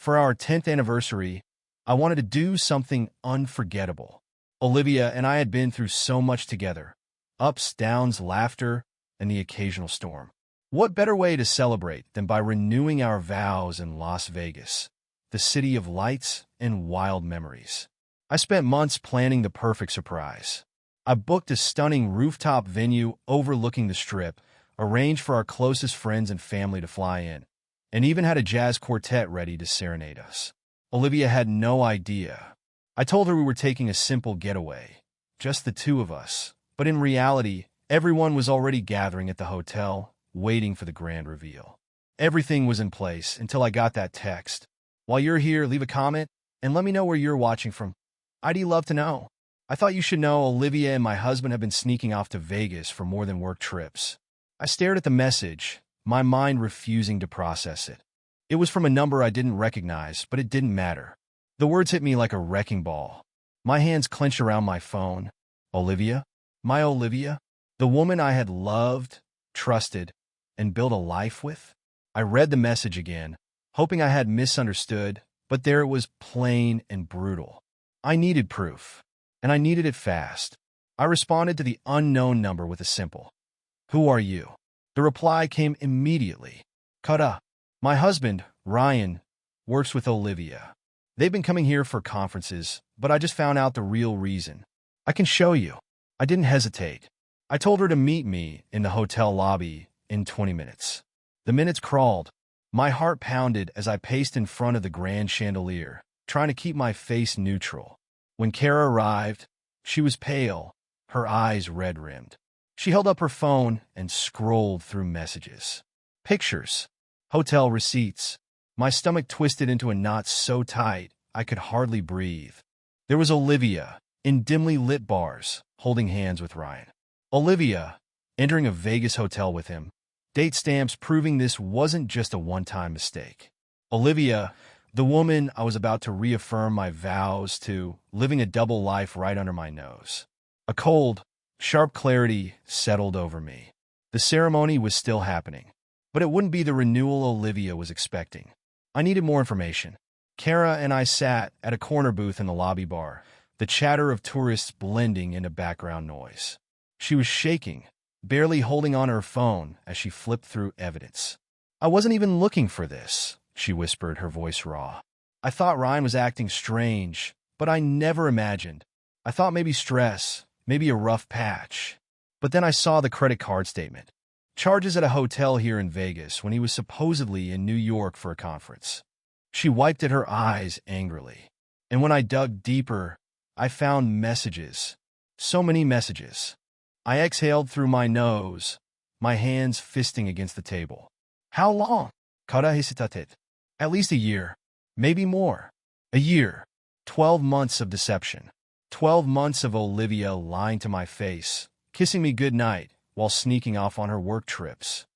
For our 10th anniversary, I wanted to do something unforgettable. Olivia and I had been through so much together. Ups, downs, laughter, and the occasional storm. What better way to celebrate than by renewing our vows in Las Vegas, the city of lights and wild memories? I spent months planning the perfect surprise. I booked a stunning rooftop venue overlooking the Strip, arranged for our closest friends and family to fly in, and even had a jazz quartet ready to serenade us. Olivia had no idea. I told her we were taking a simple getaway, just the two of us, but in reality, everyone was already gathering at the hotel, waiting for the grand reveal. Everything was in place until I got that text. While you're here, leave a comment and let me know where you're watching from. I'd love to know. I thought you should know Olivia and my husband have been sneaking off to Vegas for more than work trips. I stared at the message, my mind refusing to process it. It was from a number I didn't recognize, but it didn't matter. The words hit me like a wrecking ball. My hands clenched around my phone. Olivia? My Olivia? The woman I had loved, trusted, and built a life with? I read the message again, hoping I had misunderstood, but there it was, plain and brutal. I needed proof, and I needed it fast. I responded to the unknown number with a simple, "Who are you?" The reply came immediately. Kata. My husband, Ryan, works with Olivia. They've been coming here for conferences, but I just found out the real reason. I can show you. I didn't hesitate. I told her to meet me in the hotel lobby in 20 minutes. The minutes crawled. My heart pounded as I paced in front of the grand chandelier, trying to keep my face neutral. When Kara arrived, she was pale, her eyes red-rimmed. She held up her phone and scrolled through messages. Pictures. Hotel receipts. My stomach twisted into a knot so tight I could hardly breathe. There was Olivia, in dimly lit bars, holding hands with Ryan. Olivia, entering a Vegas hotel with him. Date stamps proving this wasn't just a one-time mistake. Olivia, the woman I was about to reaffirm my vows to, living a double life right under my nose. A cold, sharp clarity settled over me. The ceremony was still happening, but it wouldn't be the renewal Olivia was expecting. I needed more information. Kara and I sat at a corner booth in the lobby bar, the chatter of tourists blending into background noise. She was shaking, barely holding on her phone as she flipped through evidence. "I wasn't even looking for this," she whispered, her voice raw. "I thought Ryan was acting strange, but I never imagined. I thought maybe stress, maybe a rough patch. But then I saw the credit card statement. Charges at a hotel here in Vegas when he was supposedly in New York for a conference." She wiped at her eyes angrily. And when I dug deeper, I found messages. So many messages. I exhaled through my nose, my hands fisting against the table. "How long?" Kara hesitated. "At least a year. Maybe more. A year. 12 months of deception. 12 months of Olivia lying to my face, kissing me goodnight while sneaking off on her work trips."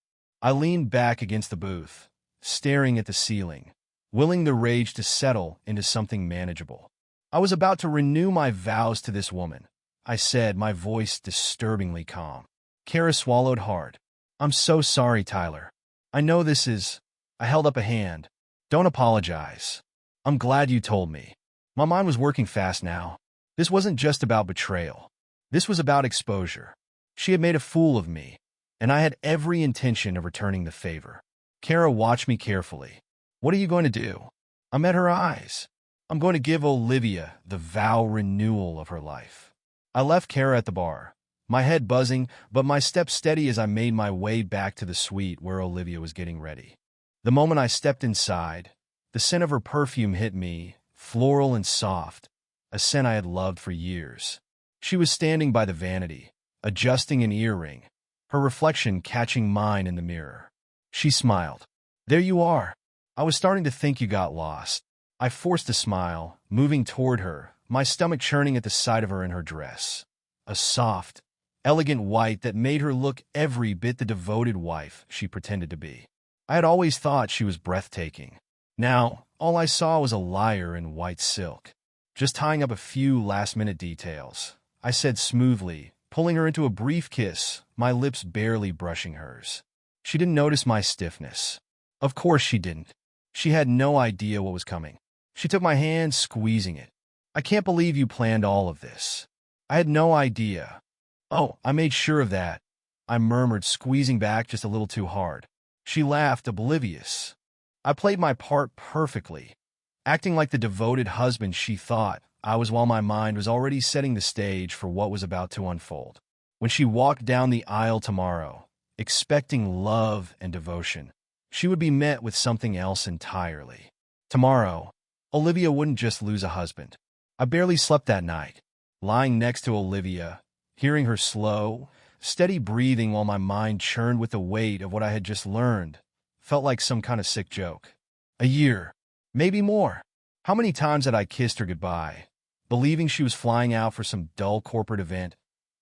I leaned back against the booth, staring at the ceiling, willing the rage to settle into something manageable. I was about to renew my vows to this woman, I said, my voice disturbingly calm. Kara swallowed hard. "I'm so sorry, Tyler. I know this is—" I held up a hand. "Don't apologize. I'm glad you told me." My mind was working fast now. This wasn't just about betrayal. This was about exposure. She had made a fool of me, and I had every intention of returning the favor. Kara watched me carefully. "What are you going to do?" I met her eyes. "I'm going to give Olivia the vow renewal of her life." I left Kara at the bar, my head buzzing, but my steps steady as I made my way back to the suite where Olivia was getting ready. The moment I stepped inside, the scent of her perfume hit me, floral and soft, a scent I had loved for years. She was standing by the vanity, adjusting an earring, her reflection catching mine in the mirror. She smiled. "There you are. I was starting to think you got lost." I forced a smile, moving toward her, my stomach churning at the sight of her in her dress. A soft, elegant white that made her look every bit the devoted wife she pretended to be. I had always thought she was breathtaking. Now, all I saw was a liar in white silk. "Just tying up a few last-minute details," I said smoothly, pulling her into a brief kiss, my lips barely brushing hers. She didn't notice my stiffness. Of course she didn't. She had no idea what was coming. She took my hand, squeezing it. I can't believe you planned all of this. I had no idea. Oh, I made sure of that, I murmured, squeezing back just a little too hard. She laughed, oblivious. I played my part perfectly, acting like the devoted husband she thought I was while my mind was already setting the stage for what was about to unfold. When she walked down the aisle tomorrow, expecting love and devotion, she would be met with something else entirely. Tomorrow, Olivia wouldn't just lose a husband. I barely slept that night, lying next to Olivia, hearing her slow, steady breathing while my mind churned with the weight of what I had just learned. Felt like some kind of sick joke. A year, maybe more. How many times had I kissed her goodbye, believing she was flying out for some dull corporate event,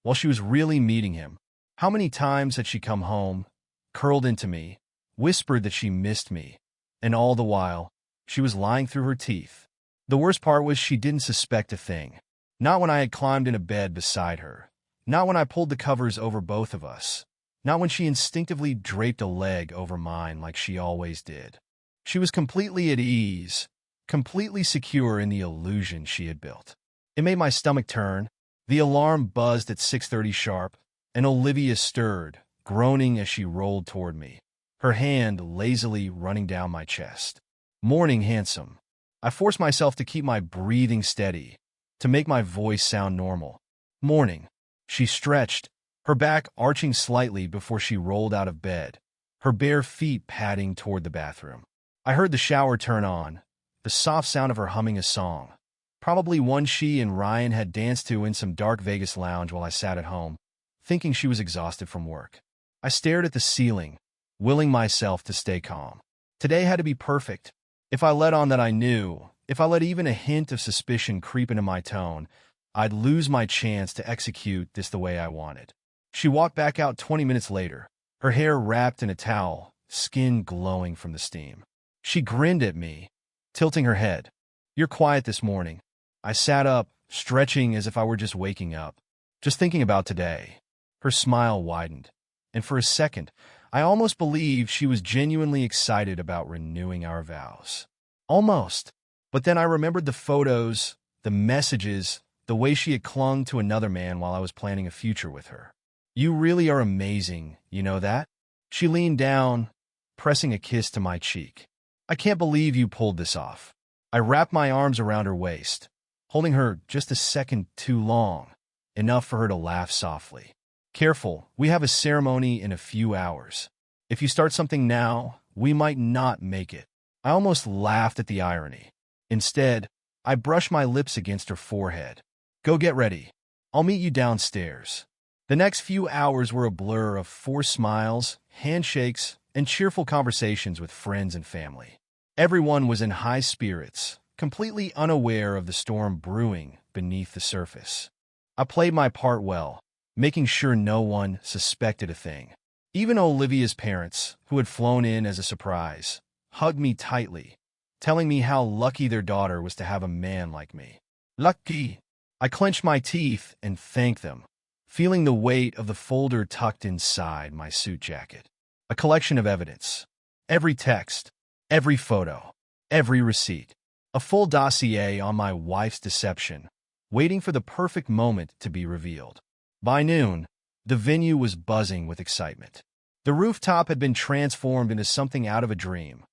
while she was really meeting him? How many times had she come home, curled into me, whispered that she missed me, and all the while, she was lying through her teeth. The worst part was she didn't suspect a thing. Not when I had climbed in a bed beside her. Not when I pulled the covers over both of us. Not when she instinctively draped a leg over mine like she always did. She was completely at ease, completely secure in the illusion she had built. It made my stomach turn. The alarm buzzed at 6:30 sharp, and Olivia stirred, groaning as she rolled toward me, her hand lazily running down my chest. Morning, handsome. I forced myself to keep my breathing steady, to make my voice sound normal. Morning. She stretched, her back arching slightly before she rolled out of bed, her bare feet padding toward the bathroom. I heard the shower turn on, the soft sound of her humming a song, probably one she and Ryan had danced to in some dark Vegas lounge while I sat at home, thinking she was exhausted from work. I stared at the ceiling, willing myself to stay calm. Today had to be perfect. If I let on that I knew, if I let even a hint of suspicion creep into my tone, I'd lose my chance to execute this the way I wanted. She walked back out 20 minutes later, her hair wrapped in a towel, skin glowing from the steam. She grinned at me, tilting her head. You're quiet this morning. I sat up, stretching as if I were just waking up, just thinking about today. Her smile widened, and for a second, I almost believed she was genuinely excited about renewing our vows. Almost. But then I remembered the photos, the messages, the way she had clung to another man while I was planning a future with her. You really are amazing, you know that? She leaned down, pressing a kiss to my cheek. I can't believe you pulled this off. I wrapped my arms around her waist, holding her just a second too long, enough for her to laugh softly. Careful, we have a ceremony in a few hours. If you start something now, we might not make it. I almost laughed at the irony. Instead, I brushed my lips against her forehead. Go get ready. I'll meet you downstairs. The next few hours were a blur of forced smiles, handshakes, and cheerful conversations with friends and family. Everyone was in high spirits, completely unaware of the storm brewing beneath the surface. I played my part well, making sure no one suspected a thing. Even Olivia's parents, who had flown in as a surprise, hugged me tightly, telling me how lucky their daughter was to have a man like me. Lucky! I clenched my teeth and thanked them, feeling the weight of the folder tucked inside my suit jacket. A collection of evidence. Every text, every photo, every receipt. A full dossier on my wife's deception, waiting for the perfect moment to be revealed. By noon, the venue was buzzing with excitement. The rooftop had been transformed into something out of a dream.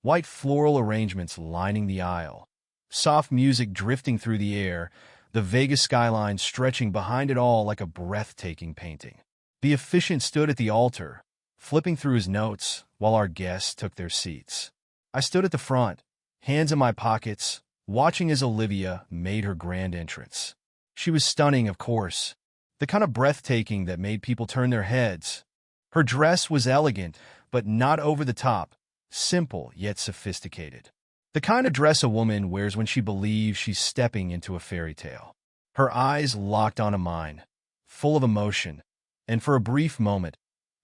White floral arrangements lining the aisle, soft music drifting through the air, the Vegas skyline stretching behind it all like a breathtaking painting. The officiant stood at the altar, flipping through his notes while our guests took their seats. I stood at the front, hands in my pockets, watching as Olivia made her grand entrance. She was stunning, of course, the kind of breathtaking that made people turn their heads. Her dress was elegant, but not over the top, simple yet sophisticated. The kind of dress a woman wears when she believes she's stepping into a fairy tale. Her eyes locked onto mine, full of emotion, and for a brief moment,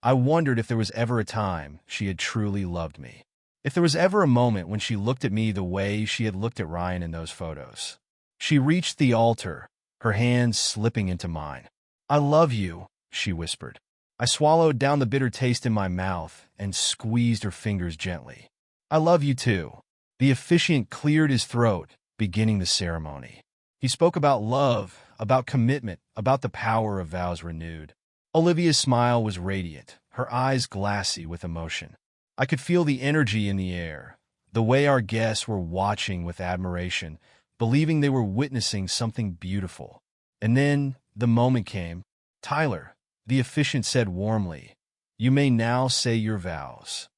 I wondered if there was ever a time she had truly loved me. If there was ever a moment when she looked at me the way she had looked at Ryan in those photos. She reached the altar, her hands slipping into mine. I love you, she whispered. I swallowed down the bitter taste in my mouth and squeezed her fingers gently. I love you too, The officiant cleared his throat, beginning the ceremony. He spoke about love, about commitment, about the power of vows renewed. Olivia's smile was radiant, her eyes glassy with emotion. I could feel the energy in the air, the way our guests were watching with admiration, believing they were witnessing something beautiful. And then the moment came. "Tyler," the officiant said warmly, "you may now say your vows."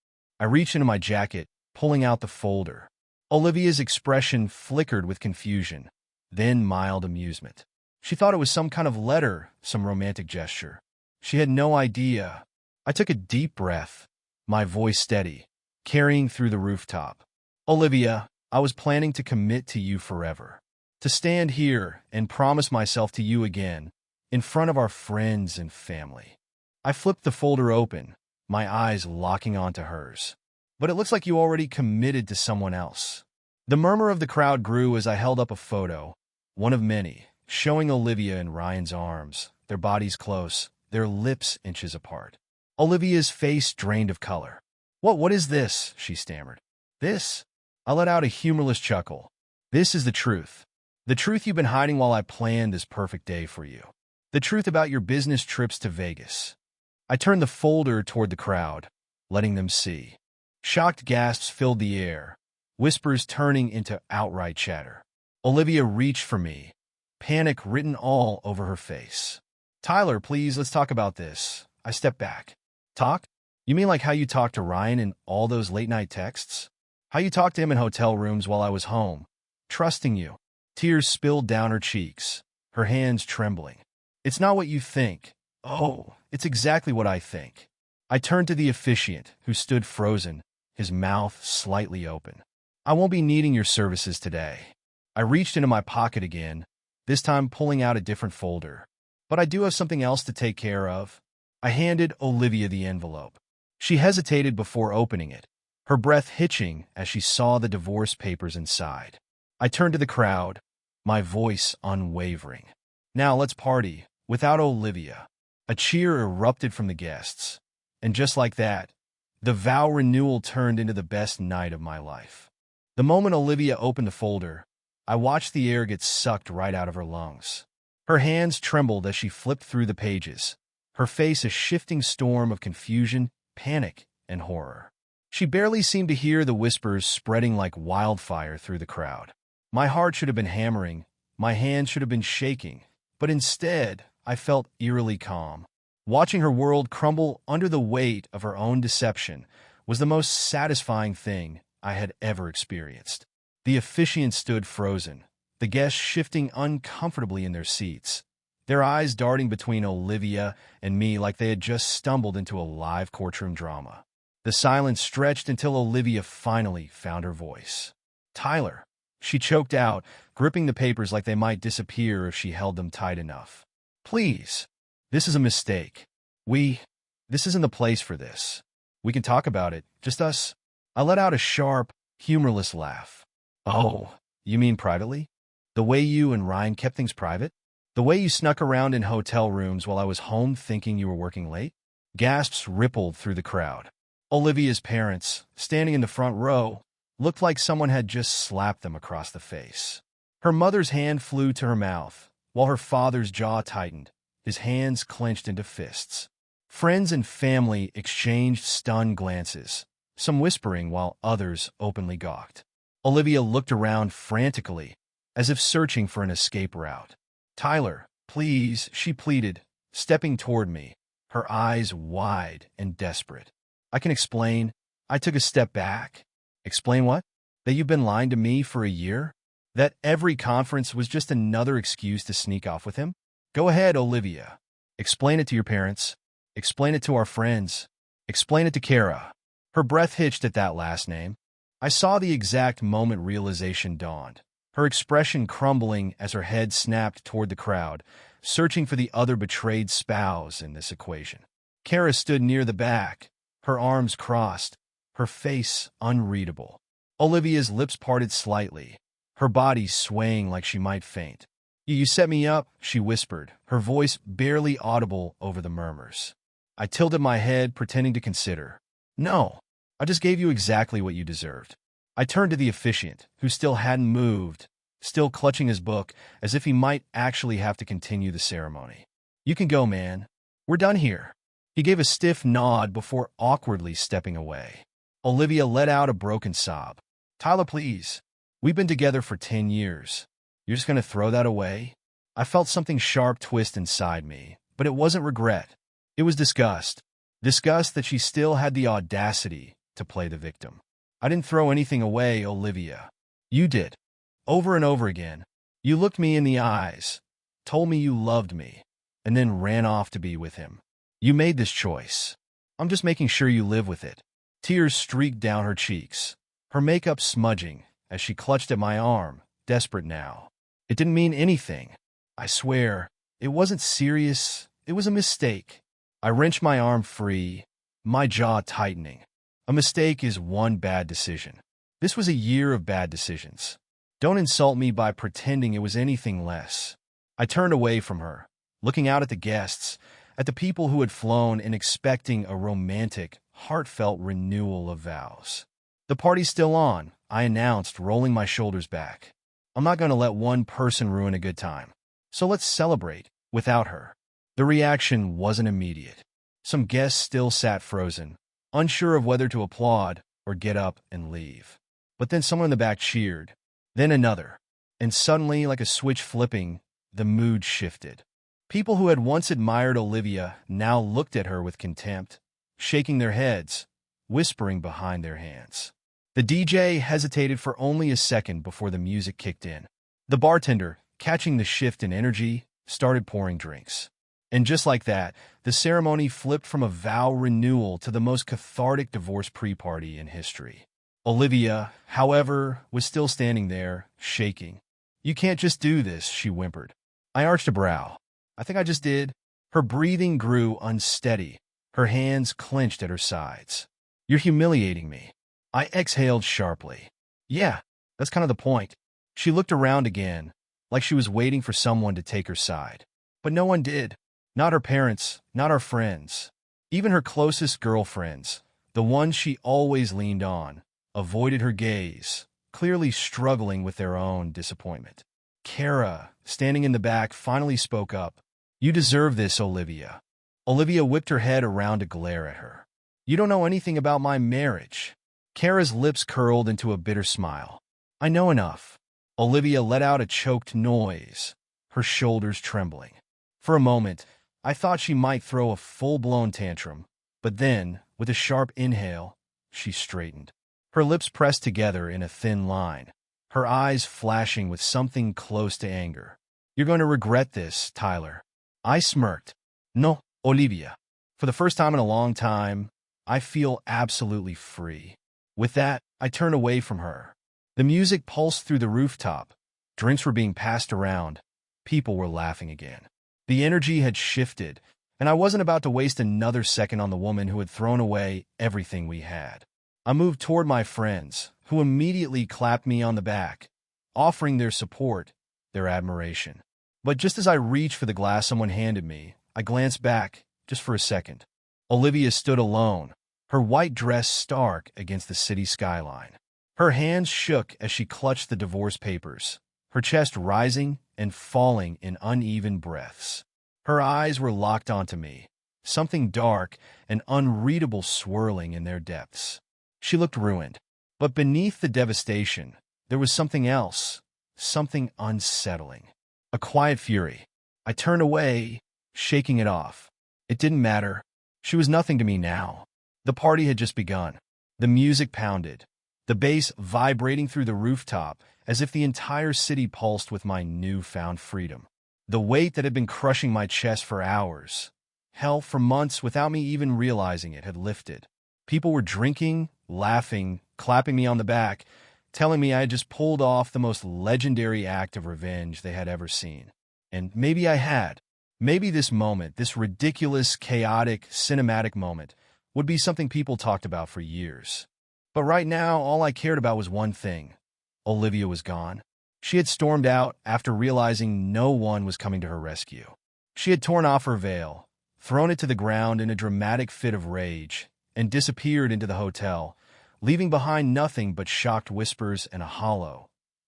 I reached into my jacket, pulling out the folder. Olivia's expression flickered with confusion, then mild amusement. She thought it was some kind of letter, some romantic gesture. She had no idea. I took a deep breath, my voice steady, carrying through the rooftop. "Olivia, I was planning to commit to you forever. To stand here and promise myself to you again, in front of our friends and family." I flipped the folder open, my eyes locking onto hers. "But it looks like you already committed to someone else." The murmur of the crowd grew as I held up a photo, one of many, showing Olivia in Ryan's arms, their bodies close, their lips inches apart. Olivia's face drained of color. What is this?" she stammered. "This?" I let out a humorless chuckle. "This is the truth. The truth you've been hiding while I planned this perfect day for you. The truth about your business trips to Vegas." I turned the folder toward the crowd, letting them see. Shocked gasps filled the air, whispers turning into outright chatter. Olivia reached for me, panic written all over her face. "Tyler, please, let's talk about this." I stepped back. "Talk? You mean like how you talked to Ryan in all those late-night texts? How you talked to him in hotel rooms while I was home, trusting you?" Tears spilled down her cheeks, her hands trembling. "It's not what you think." "Oh, it's exactly what I think." I turned to the officiant, who stood frozen, his mouth slightly open. "I won't be needing your services today." I reached into my pocket again, this time pulling out a different folder. "But I do have something else to take care of." I handed Olivia the envelope. She hesitated before opening it, her breath hitching as she saw the divorce papers inside. I turned to the crowd, my voice unwavering. "Now let's party, without Olivia." A cheer erupted from the guests. And just like that, the vow renewal turned into the best night of my life. The moment Olivia opened the folder, I watched the air get sucked right out of her lungs. Her hands trembled as she flipped through the pages, her face a shifting storm of confusion, panic, and horror. She barely seemed to hear the whispers spreading like wildfire through the crowd. My heart should have been hammering, my hands should have been shaking, but instead, I felt eerily calm. Watching her world crumble under the weight of her own deception was the most satisfying thing I had ever experienced. The officiant stood frozen, the guests shifting uncomfortably in their seats, their eyes darting between Olivia and me like they had just stumbled into a live courtroom drama. The silence stretched until Olivia finally found her voice. "Tyler," she choked out, gripping the papers like they might disappear if she held them tight enough. "Please, this is a mistake. This isn't the place for this. We can talk about it, just us." I let out a sharp, humorless laugh. "Oh, you mean privately? The way you and Ryan kept things private? The way you snuck around in hotel rooms while I was home thinking you were working late?" Gasps rippled through the crowd. Olivia's parents, standing in the front row, looked like someone had just slapped them across the face. Her mother's hand flew to her mouth, while her father's jaw tightened, his hands clenched into fists. Friends and family exchanged stunned glances, some whispering while others openly gawked. Olivia looked around frantically, as if searching for an escape route. "Tyler, please," she pleaded, stepping toward me, her eyes wide and desperate. "I can explain." I took a step back. "Explain what? That you've been lying to me for a year? That every conference was just another excuse to sneak off with him? Go ahead, Olivia. Explain it to your parents. Explain it to our friends. Explain it to Kara." Her breath hitched at that last name. I saw the exact moment realization dawned, her expression crumbling as her head snapped toward the crowd, searching for the other betrayed spouse in this equation. Kara stood near the back, her arms crossed, her face unreadable. Olivia's lips parted slightly, her body swaying like she might faint. You set me up," she whispered, her voice barely audible over the murmurs. I tilted my head, pretending to consider. "No, I just gave you exactly what you deserved. I turned to the officiant, who still hadn't moved, still clutching his book, as if he might actually have to continue the ceremony. "You can go, man. We're done here." He gave a stiff nod before awkwardly stepping away. Olivia let out a broken sob. "Tyler, please. We've been together for 10 years. You're just going to throw that away?" I felt something sharp twist inside me, but it wasn't regret. It was disgust. Disgust that she still had the audacity to play the victim. "I didn't throw anything away, Olivia. You did. Over and over again. You looked me in the eyes, told me you loved me, and then ran off to be with him. You made this choice. I'm just making sure you live with it." Tears streaked down her cheeks, her makeup smudging as she clutched at my arm, desperate now. "It didn't mean anything. I swear. It wasn't serious. It was a mistake." I wrenched my arm free, my jaw tightening. A mistake is one bad decision. This was a year of bad decisions. Don't insult me by pretending it was anything less. I turned away from her, looking out at the guests, at the people who had flown and expecting a romantic, heartfelt renewal of vows. "The party's still on," I announced, rolling my shoulders back. "I'm not going to let one person ruin a good time. So let's celebrate without her." The reaction wasn't immediate. Some guests still sat frozen, unsure of whether to applaud or get up and leave. But then someone in the back cheered, then another, and suddenly, like a switch flipping, the mood shifted. People who had once admired Olivia now looked at her with contempt, shaking their heads, whispering behind their hands. The DJ hesitated for only a second before the music kicked in. The bartender, catching the shift in energy, started pouring drinks. And just like that, the ceremony flipped from a vow renewal to the most cathartic divorce pre-party in history. Olivia, however, was still standing there, shaking. "You can't just do this," she whimpered. I arched a brow. "I think I just did." Her breathing grew unsteady, her hands clenched at her sides. "You're humiliating me." I exhaled sharply. "Yeah, that's kind of the point." She looked around again, like she was waiting for someone to take her side. But no one did. Not her parents, not our friends. Even her closest girlfriends, the ones she always leaned on, avoided her gaze, clearly struggling with their own disappointment. Kara, standing in the back, finally spoke up. "You deserve this, Olivia." Olivia whipped her head around to glare at her. "You don't know anything about my marriage." Kara's lips curled into a bitter smile. "I know enough." Olivia let out a choked noise, her shoulders trembling. For a moment, I thought she might throw a full-blown tantrum, but then, with a sharp inhale, she straightened. Her lips pressed together in a thin line, her eyes flashing with something close to anger. "You're going to regret this, Tyler." I smirked. "No, Olivia. For the first time in a long time, I feel absolutely free." With that, I turned away from her. The music pulsed through the rooftop. Drinks were being passed around. People were laughing again. The energy had shifted, and I wasn't about to waste another second on the woman who had thrown away everything we had. I moved toward my friends, who immediately clapped me on the back, offering their support, their admiration. But just as I reached for the glass someone handed me, I glanced back, just for a second. Olivia stood alone, her white dress stark against the city skyline. Her hands shook as she clutched the divorce papers, her chest rising and falling in uneven breaths. Her eyes were locked onto me, something dark and unreadable swirling in their depths. She looked ruined, but beneath the devastation, there was something else, something unsettling. A quiet fury. I turned away, shaking it off. It didn't matter. She was nothing to me now. The party had just begun. The music pounded, the bass vibrating through the rooftop as if the entire city pulsed with my newfound freedom. The weight that had been crushing my chest for hours, hell, for months without me even realizing it, had lifted. People were drinking, laughing, clapping me on the back, telling me I had just pulled off the most legendary act of revenge they had ever seen. And maybe I had. Maybe this moment, this ridiculous, chaotic, cinematic moment, would be something people talked about for years. But right now, all I cared about was one thing. Olivia was gone. She had stormed out after realizing no one was coming to her rescue. She had torn off her veil, thrown it to the ground in a dramatic fit of rage, and disappeared into the hotel, leaving behind nothing but shocked whispers and a hollow,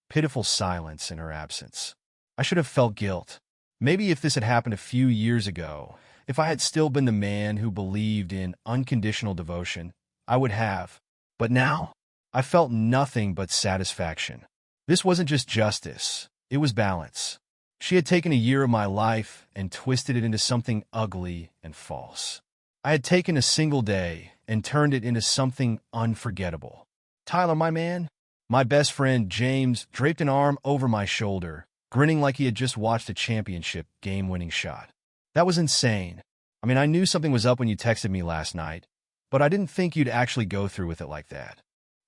pitiful silence in her absence. I should have felt guilt. Maybe if this had happened a few years ago, if I had still been the man who believed in unconditional devotion, I would have. But now, I felt nothing but satisfaction. This wasn't just justice, it was balance. She had taken a year of my life and twisted it into something ugly and false. I had taken a single day and turned it into something unforgettable. Tyler, my man, my best friend James draped an arm over my shoulder, grinning like he had just watched a championship game-winning shot. That was insane. I mean, I knew something was up when you texted me last night, but I didn't think you'd actually go through with it like that.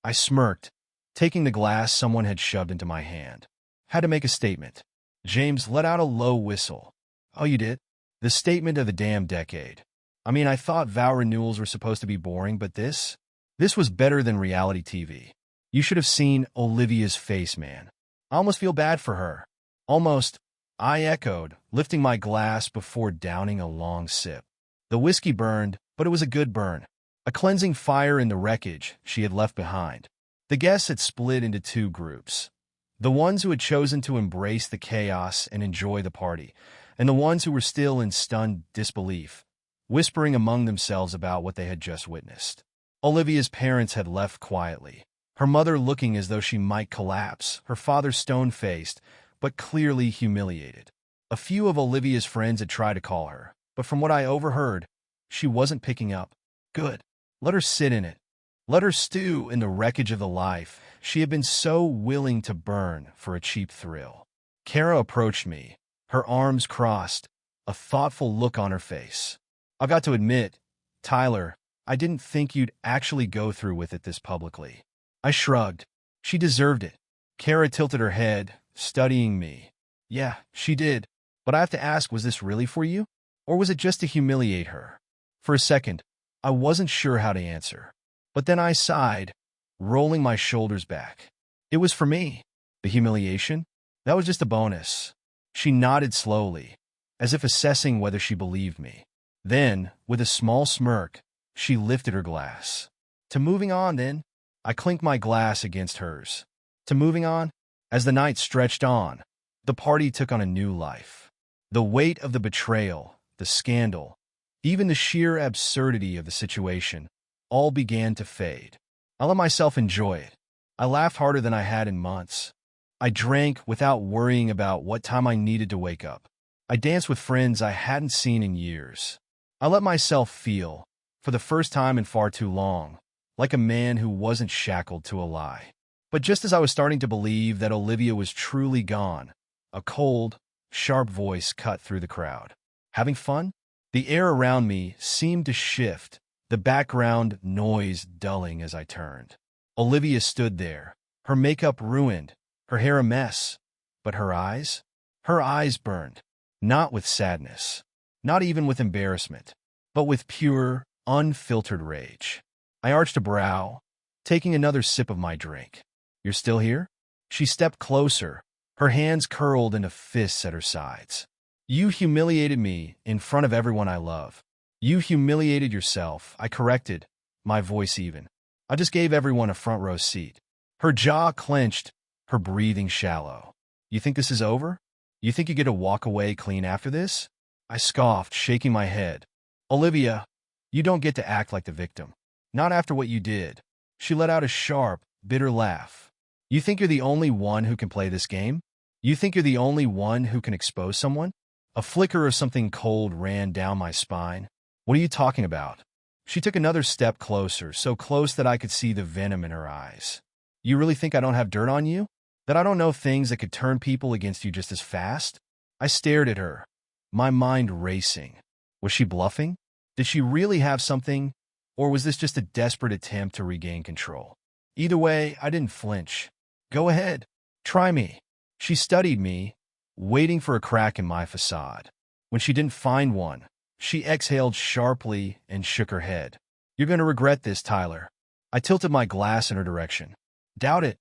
I smirked, taking the glass someone had shoved into my hand. Had to make a statement. James let out a low whistle. Oh, you did? The statement of the damn decade. I mean, I thought vow renewals were supposed to be boring, but this was better than reality TV. You should have seen Olivia's face, man. I almost feel bad for her. Almost, I echoed, lifting my glass before downing a long sip. The whiskey burned, but it was a good burn. A cleansing fire in the wreckage she had left behind. The guests had split into two groups. The ones who had chosen to embrace the chaos and enjoy the party, and the ones who were still in stunned disbelief, whispering among themselves about what they had just witnessed. Olivia's parents had left quietly, her mother looking as though she might collapse, her father stone-faced, but clearly humiliated. A few of Olivia's friends had tried to call her, but from what I overheard, she wasn't picking up. Good. Let her sit in it. Let her stew in the wreckage of the life she had been so willing to burn for a cheap thrill. Kara approached me, her arms crossed, a thoughtful look on her face. I've got to admit, Tyler, I didn't think you'd actually go through with it this publicly. I shrugged. She deserved it. Kara tilted her head, studying me. Yeah, she did. But I have to ask, was this really for you? Or was it just to humiliate her? For a second, I wasn't sure how to answer. But then I sighed, rolling my shoulders back. It was for me. The humiliation? That was just a bonus. She nodded slowly, as if assessing whether she believed me. Then, with a small smirk, she lifted her glass. To moving on, then. I clinked my glass against hers. To moving on? As the night stretched on, the party took on a new life. The weight of the betrayal, the scandal, even the sheer absurdity of the situation, all began to fade. I let myself enjoy it. I laughed harder than I had in months. I drank without worrying about what time I needed to wake up. I danced with friends I hadn't seen in years. I let myself feel, for the first time in far too long, like a man who wasn't shackled to a lie. But just as I was starting to believe that Olivia was truly gone, a cold, sharp voice cut through the crowd. Having fun? The air around me seemed to shift, the background noise dulling as I turned. Olivia stood there, her makeup ruined, her hair a mess. But her eyes? Her eyes burned, not with sadness, not even with embarrassment, but with pure, unfiltered rage. I arched a brow, taking another sip of my drink. You're still here? She stepped closer, her hands curled into fists at her sides. You humiliated me in front of everyone I love. You humiliated yourself, I corrected, my voice even. I just gave everyone a front row seat. Her jaw clenched, her breathing shallow. You think this is over? You think you get to walk away clean after this? I scoffed, shaking my head. Olivia, you don't get to act like the victim. Not after what you did. She let out a sharp, bitter laugh. You think you're the only one who can play this game? You think you're the only one who can expose someone? A flicker of something cold ran down my spine. What are you talking about? She took another step closer, so close that I could see the venom in her eyes. You really think I don't have dirt on you? That I don't know things that could turn people against you just as fast? I stared at her, my mind racing. Was she bluffing? Did she really have something? Or was this just a desperate attempt to regain control? Either way, I didn't flinch. Go ahead. Try me. She studied me, waiting for a crack in my facade. When she didn't find one, she exhaled sharply and shook her head. You're going to regret this, Tyler. I tilted my glass in her direction. Doubt it.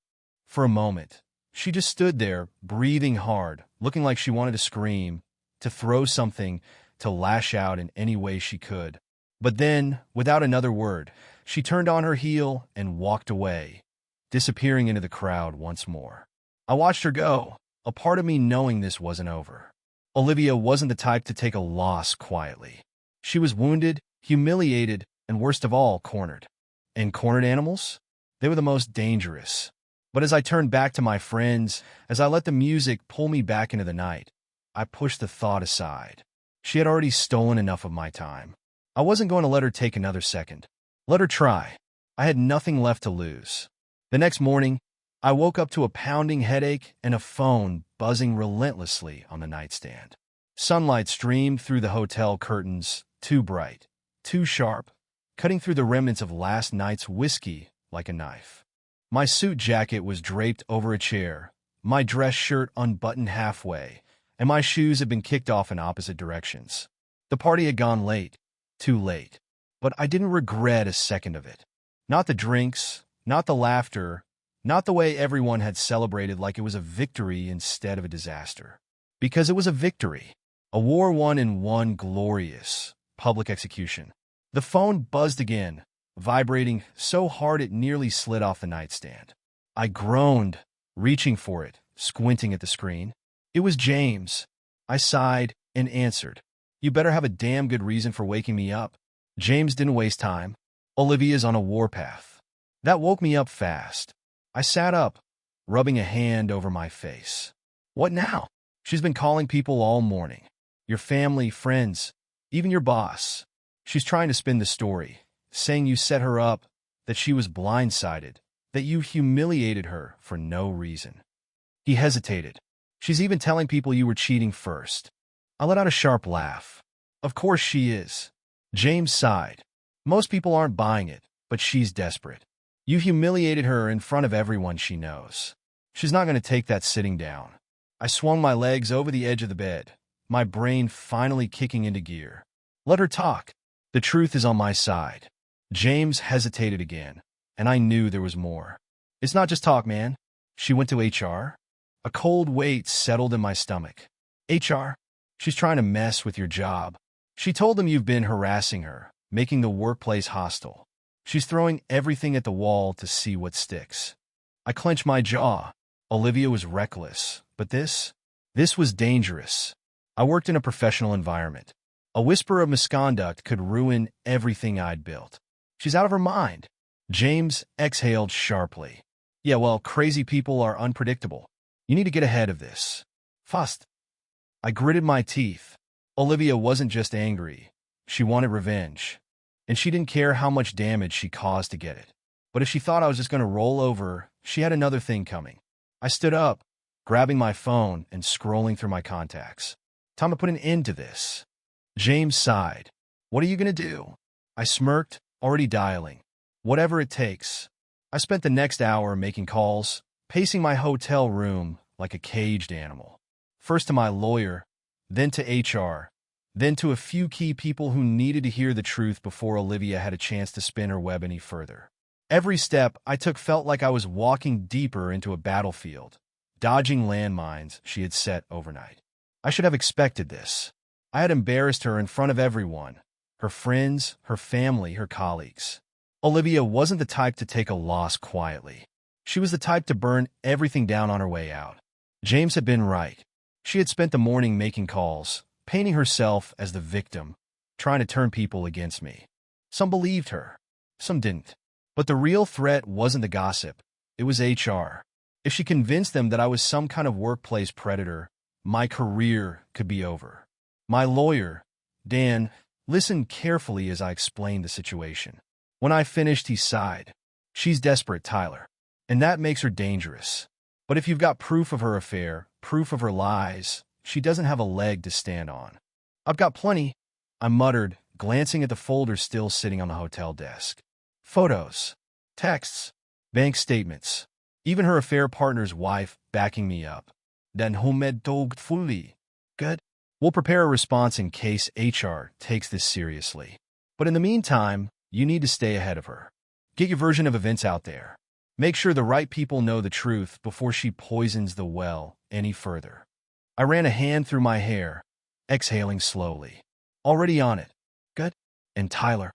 For a moment, she just stood there, breathing hard, looking like she wanted to scream, to throw something, to lash out in any way she could. But then, without another word, She turned on her heel and walked away, disappearing into the crowd once more. I watched her go, a part of me knowing this wasn't over. Olivia wasn't the type to take a loss quietly. She was wounded, humiliated, and worst of all, cornered. And cornered animals? They were the most dangerous. But as I turned back to my friends, as I let the music pull me back into the night, I pushed the thought aside. She had already stolen enough of my time. I wasn't going to let her take another second. Let her try. I had nothing left to lose. The next morning, I woke up to a pounding headache and a phone buzzing relentlessly on the nightstand. Sunlight streamed through the hotel curtains, too bright, too sharp, cutting through the remnants of last night's whiskey like a knife. My suit jacket was draped over a chair, my dress shirt unbuttoned halfway, and my shoes had been kicked off in opposite directions. The party had gone late, too late, but I didn't regret a second of it. Not the drinks, not the laughter, not the way everyone had celebrated like it was a victory instead of a disaster. Because it was a victory, a war won in one glorious, public execution. The phone buzzed again, vibrating so hard it nearly slid off the nightstand. I groaned, reaching for it, squinting at the screen. It was James. I sighed and answered. You better have a damn good reason for waking me up. James didn't waste time. Olivia's on a warpath. That woke me up fast. I sat up, rubbing a hand over my face. What now? She's been calling people all morning. Your family, friends, even your boss. She's trying to spin the story, saying you set her up, that she was blindsided, that you humiliated her for no reason. He hesitated. She's even telling people you were cheating first. I let out a sharp laugh. Of course she is. James sighed. Most people aren't buying it, but she's desperate. You humiliated her in front of everyone she knows. She's not going to take that sitting down. I swung my legs over the edge of the bed, my brain finally kicking into gear. Let her talk. The truth is on my side. James hesitated again, and I knew there was more. It's not just talk, man. She went to HR. A cold weight settled in my stomach. HR? She's trying to mess with your job. She told them you've been harassing her, making the workplace hostile. She's throwing everything at the wall to see what sticks. I clenched my jaw. Olivia was reckless, but this was dangerous. I worked in a professional environment. A whisper of misconduct could ruin everything I'd built. She's out of her mind. James exhaled sharply. Yeah, well, crazy people are unpredictable. You need to get ahead of this. Fast. I gritted my teeth. Olivia wasn't just angry. She wanted revenge. And she didn't care how much damage she caused to get it. But if she thought I was just going to roll over, she had another thing coming. I stood up, grabbing my phone and scrolling through my contacts. Time to put an end to this. James sighed. What are you going to do? I smirked, already dialing. Whatever it takes. I spent the next hour making calls, pacing my hotel room like a caged animal. First to my lawyer, then to HR, then to a few key people who needed to hear the truth before Olivia had a chance to spin her web any further. Every step I took felt like I was walking deeper into a battlefield, dodging landmines she had set overnight. I should have expected this. I had embarrassed her in front of everyone, her friends, her family, her colleagues. Olivia wasn't the type to take a loss quietly. She was the type to burn everything down on her way out. James had been right. She had spent the morning making calls, painting herself as the victim, trying to turn people against me. Some believed her, some didn't. But the real threat wasn't the gossip, it was HR. If she convinced them that I was some kind of workplace predator, my career could be over. My lawyer, Dan, listened carefully as I explained the situation. When I finished, he sighed. She's desperate, Tyler, and that makes her dangerous. But if you've got proof of her affair, proof of her lies, she doesn't have a leg to stand on. I've got plenty, I muttered, glancing at the folder still sitting on the hotel desk. Photos, texts, bank statements, even her affair partner's wife backing me up. Den homed dogt fully. Good. We'll prepare a response in case HR takes this seriously. But in the meantime, you need to stay ahead of her. Get your version of events out there. Make sure the right people know the truth before she poisons the well any further. I ran a hand through my hair, exhaling slowly. Already on it. Good. And Tyler.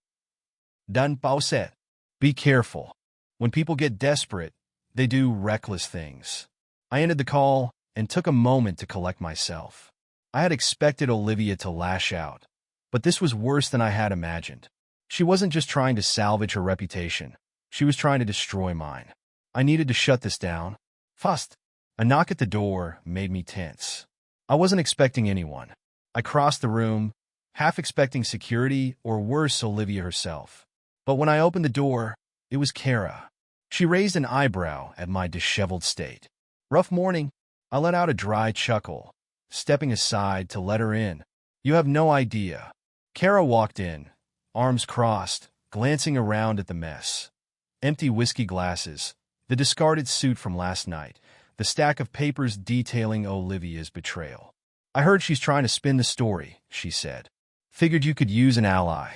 Done pauset. Be careful. When people get desperate, they do reckless things. I ended the call and took a moment to collect myself. I had expected Olivia to lash out, but this was worse than I had imagined. She wasn't just trying to salvage her reputation. She was trying to destroy mine. I needed to shut this down. Fast. A knock at the door made me tense. I wasn't expecting anyone. I crossed the room, half expecting security or worse, Olivia herself. But when I opened the door, it was Kara. She raised an eyebrow at my disheveled state. Rough morning. I let out a dry chuckle, stepping aside to let her in. You have no idea. Kara walked in, arms crossed, glancing around at the mess. Empty whiskey glasses, the discarded suit from last night, the stack of papers detailing Olivia's betrayal. I heard she's trying to spin the story, she said. Figured you could use an ally.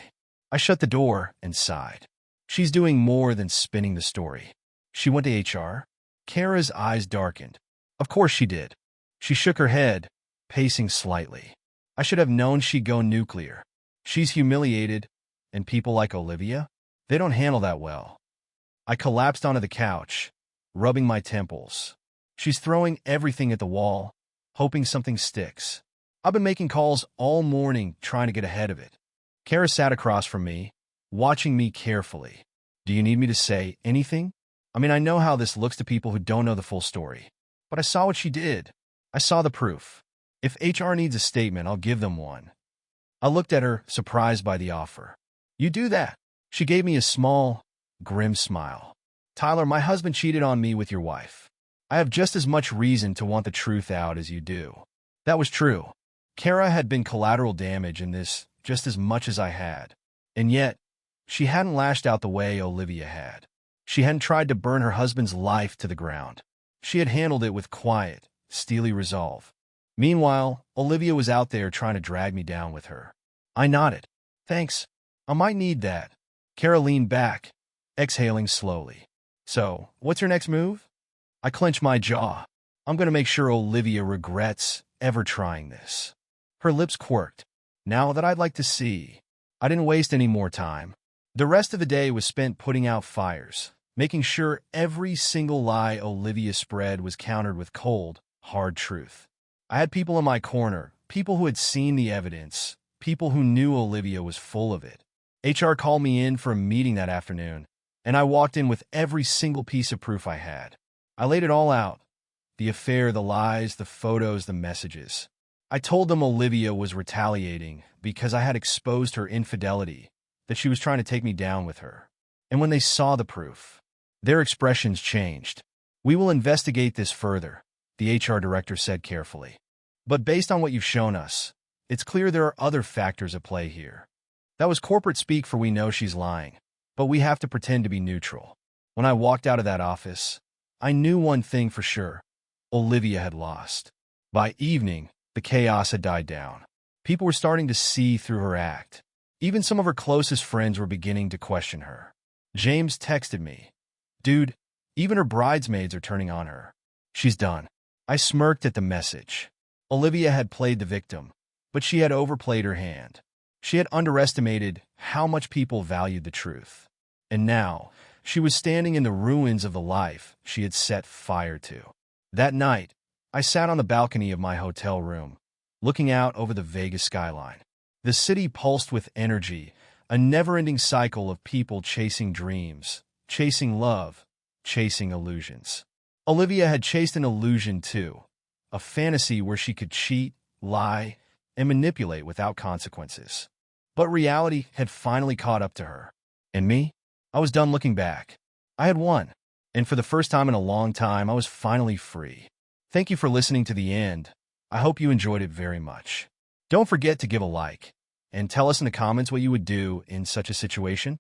I shut the door and sighed. She's doing more than spinning the story. She went to HR? Kara's eyes darkened. Of course she did. She shook her head, pacing slightly. I should have known she'd go nuclear. She's humiliated, and people like Olivia, they don't handle that well. I collapsed onto the couch, rubbing my temples. She's throwing everything at the wall, hoping something sticks. I've been making calls all morning trying to get ahead of it. Kara sat across from me, watching me carefully. Do you need me to say anything? I mean, I know how this looks to people who don't know the full story. But I saw what she did. I saw the proof. If HR needs a statement, I'll give them one. I looked at her, surprised by the offer. You do that? She gave me a small, grim smile. Tyler, my husband cheated on me with your wife. I have just as much reason to want the truth out as you do. That was true. Kara had been collateral damage in this just as much as I had. And yet, she hadn't lashed out the way Olivia had. She hadn't tried to burn her husband's life to the ground. She had handled it with quiet, steely resolve. Meanwhile, Olivia was out there trying to drag me down with her. I nodded. Thanks. I might need that. Kara leaned back, exhaling slowly. So, what's your next move? I clenched my jaw. I'm going to make sure Olivia regrets ever trying this. Her lips quirked. Now that I'd like to see. I didn't waste any more time. The rest of the day was spent putting out fires, making sure every single lie Olivia spread was countered with cold, hard truth. I had people in my corner, people who had seen the evidence, people who knew Olivia was full of it. HR called me in for a meeting that afternoon, and I walked in with every single piece of proof I had. I laid it all out. The affair, the lies, the photos, the messages. I told them Olivia was retaliating because I had exposed her infidelity, that she was trying to take me down with her. And when they saw the proof, their expressions changed. We will investigate this further, the HR director said carefully. But based on what you've shown us, it's clear there are other factors at play here. That was corporate speak for we know she's lying, but we have to pretend to be neutral. When I walked out of that office, I knew one thing for sure. Olivia had lost. By evening, the chaos had died down. People were starting to see through her act. Even some of her closest friends were beginning to question her. James texted me. Dude, even her bridesmaids are turning on her. She's done. I smirked at the message. Olivia had played the victim, but she had overplayed her hand. She had underestimated how much people valued the truth. And now, she was standing in the ruins of the life she had set fire to. That night, I sat on the balcony of my hotel room, looking out over the Vegas skyline. The city pulsed with energy, a never-ending cycle of people chasing dreams, chasing love, chasing illusions. Olivia had chased an illusion too, a fantasy where she could cheat, lie, and manipulate without consequences. But reality had finally caught up to her. And me? I was done looking back. I had won. And for the first time in a long time, I was finally free. Thank you for listening to the end. I hope you enjoyed it very much. Don't forget to give a like and tell us in the comments what you would do in such a situation.